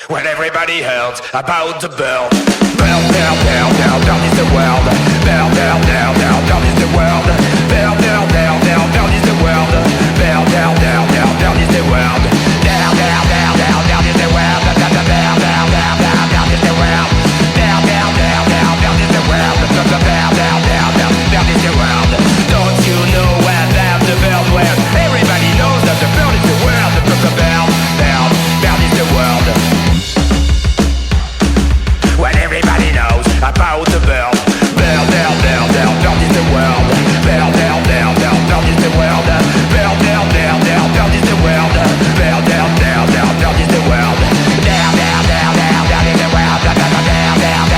When everybody heard about the bird. Bird, bird, bird, bird, bird is the world. Bird, bird, bird, bird, bird is the world. Bird, bird, bird, bird, bird is the world. Bird, bird, bird, bird, bird is the world. Bird, bird, bird, bird, bird is the world. Bird, bird, bird, bird, bird, bird is the world. Bird, bird, bird, bird, bird is the world. Bird, bird, bird, bird, bird is the world. Don't you know where the bird went? Everybody knows that the bird is the world. The bird, bird, bird, bird is the world. When everybody knows about the bird. Bird, bird, bird, bird, bird is the world. Bird, bird, bird, bird, bird is the world. Bird, bird, bird, bird, bird is the world. Bird, bird, bird, bird, bird is the world. Bird, bird, bird, bird, bird is the world. Bird, bird, bird, bird,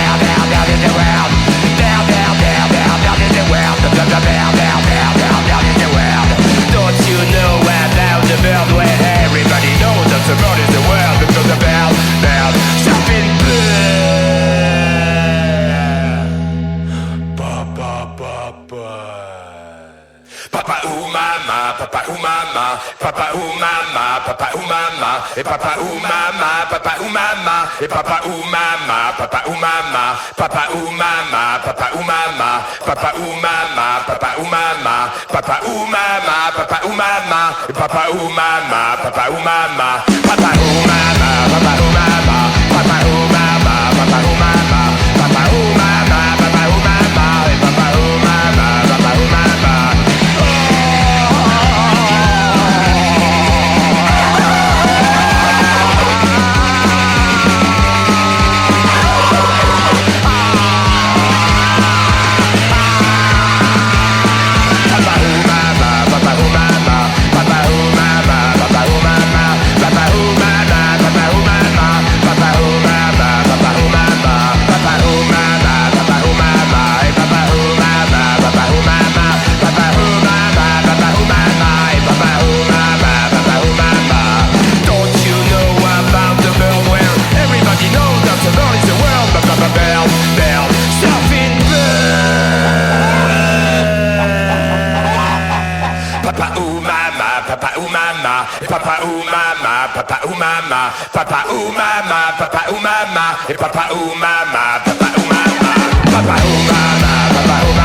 bird, bird is the world. Bird, bird, bird, bird, bird is the world. Bird, bird, bird, bird, bird, bird is the world. Don't you know about the bird? When everybody knows that the bird is the world. Because the bird, bird, surfing bird. Papa ou mama, papa ou mama, papa ou mama, papa ou mama, et papa ou mama, papa ou mama, et papa ou mama, papa ou mama, papa ou mama, papa ou mama, papa ou mama, papa ou mama, papa ou mama, papa ou mama, et papa ou mama, papa ou mama, papa ou mama, papa ou mama, papa ou mama, papa ou mama, papa ou mama, papa ou mama, et papa ou mama, papa ou mama. Papa ou mama, papa ou mama, papa ou mama, papa ou mama, et papa ou mama, papa ou mama, papa ou mama, papa ou mama, et papa ou mama, papa ou mama, papa ou mama, papa ou mama, papa ou mama, papa ou mama, papa ou mama, papa ou mama, et papa ou mama, papa ou mama, papa ou mama, papa ou mama,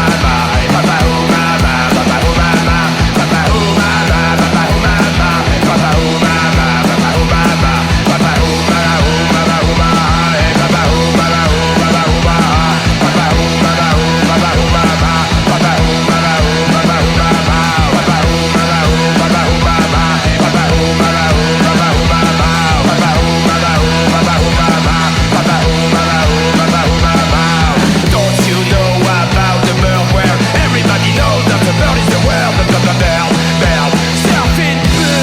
papa ou mama, papa ou mama, papa ou mama, papa ou mama. Don't you know about the bird? Where everybody knows that the bird is the world. The bird, bird, surfing bird.